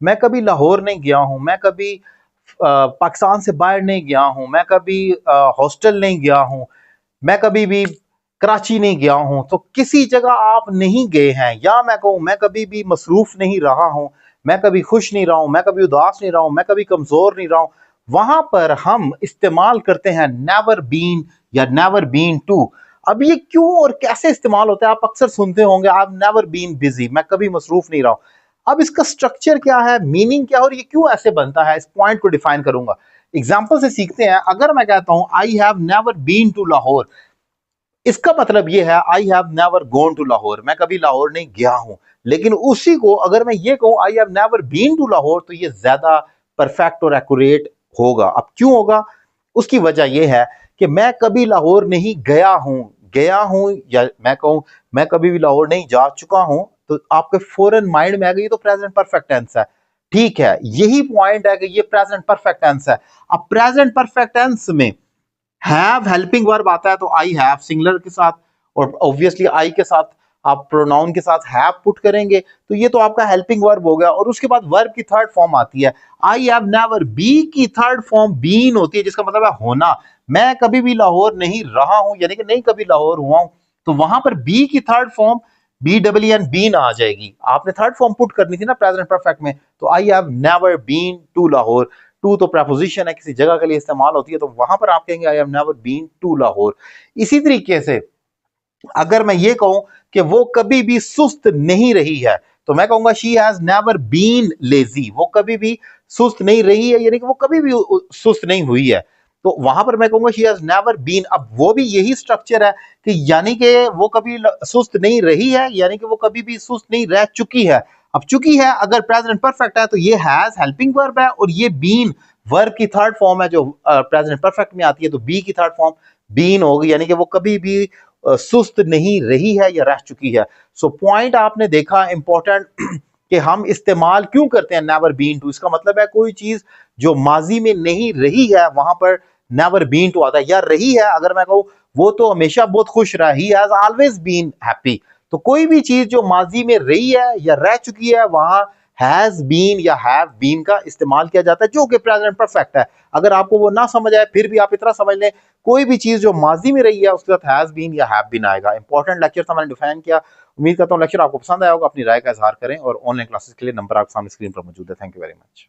मैं कभी लाहौर नहीं गया हूं, मैं कभी पाकिस्तान से बाहर नहीं गया हूं, मैं कभी हॉस्टल नहीं गया हूं, मैं कभी भी कराची नहीं गया हूं, तो किसी जगह आप नहीं गए हैं, या मैं कहूं मैं कभी भी मसरूफ नहीं रहा हूं, मैं कभी खुश नहीं रहा हूं, मैं कभी उदास नहीं रहा हूं, मैं कभी कमजोर नहीं रहा हूं, वहां पर हम इस्तेमाल करते हैं नेवर बीन या नेवर बीन टू। अब ये क्यों और कैसे इस्तेमाल होता है, आप अक्सर सुनते होंगे, आप नेवर बीन बिजी, मैं कभी मसरूफ नहीं रहा हूं। अब इसका स्ट्रक्चर क्या है, मीनिंग क्या है, और ये क्यों ऐसे बनता है, इस पॉइंट को डिफाइन करूंगा। एग्जाम्पल से सीखते हैं। अगर मैं कहता हूं I have never been to Lahore, इसका मतलब यह है I have never gone to Lahore, मैं कभी लाहौर नहीं गया हूं। लेकिन उसी को अगर मैं ये कहूं I have never been to Lahore, तो ये ज्यादा परफेक्ट और एक्यूरेट होगा। अब क्यों होगा, उसकी वजह यह है कि मैं कभी लाहौर नहीं गया हूं, गया हूं, या मैं कहूं मैं कभी भी लाहौर नहीं जा चुका हूं, तो आपके फौरन माइंड में आ गई तो प्रेजेंट परफेक्ट टेंस है। ठीक है, यही पॉइंट है कि ये प्रेजेंट परफेक्ट टेंस है। अब प्रेजेंट परफेक्ट टेंस में हैव हेल्पिंग वर्ब आता है, तो आई हैव सिंगुलर के साथ, और ऑब्वियसली आई के साथ आप प्रोनाउन के साथ हैव पुट करेंगे, तो ये तो आपका हेल्पिंग वर्ब हो गया। और उसके बाद वर्ब की थर्ड फॉर्म आती है आई हैव नेवर, बी की थर्ड फॉर्म बीन होती है, जिसका मतलब है होना। मैं कभी भी लाहौर नहीं रहा हूं, यानी कि नहीं कभी लाहौर हुआ हूं, तो वहां पर बी की third form B W N been आ जाएगी। आपने थर्ड फॉर्म पुट करनी थी ना प्रेजेंट परफेक्ट में, तो I have never been to Lahore. To तो प्रपोजिशन है, किसी जगह के लिए इस्तेमाल होती है, तो वहां पर आप कहेंगे I have never been to Lahore. इसी तरीके से अगर मैं ये कहूं कि वो कभी भी सुस्त नहीं रही है, तो मैं कहूंगा she has never been lazy, वो कभी भी सुस्त नहीं रही है, यानी कि वो कभी भी सुस्त नहीं हुई है, तो वहां पर मैं कहूंगा शी हैज नेवर बीन। अब वो भी यही स्ट्रक्चर है कि यानी कि वो कभी सुस्त नहीं रही है, यानी कि वो कभी भी सुस्त नहीं रह चुकी है। अब चुकी है अगर प्रेजेंट परफेक्ट है, तो ये हैज हेल्पिंग वर्ब है, और ये बीन वर्ब की थर्ड फॉर्म है जो प्रेजेंट परफेक्ट में आती है, तो बी की थर्ड फॉर्म बीन होगी, यानी कि वो कभी भी सुस्त नहीं रही है या रह चुकी है। सो पॉइंट आपने देखा इंपॉर्टेंट कि हम इस्तेमाल क्यों करते हैं नेवर बीन टू। इसका मतलब है कोई चीज जो माजी में नहीं रही है, वहां पर नेवर बीन टू आता है। या रही है, अगर मैं कहूं वो तो हमेशा बहुत खुश रहा, he has always been happy, तो कोई भी चीज जो माजी में रही है या रह चुकी है, वहां हैज बीन या हैव बीन का इस्तेमाल किया जाता है, जो कि प्रेजेंट परफेक्ट है। अगर आपको वो ना समझ आए, फिर भी आप इतना समझ लें कोई भी चीज जो माजी में रही है उसके साथ हैज बीन या हैव बीन आएगा। इंपॉर्टेंट लेक्चर था, मैंने डिफाइन किया। उम्मीद करता हूँ लेक्चर आपको पसंद आया होगा। अपनी राय का इजहार करें, और ऑनलाइन क्लासेस के लिए नंबर आपके सामने स्क्रीन पर मौजूद है। Thank you very much.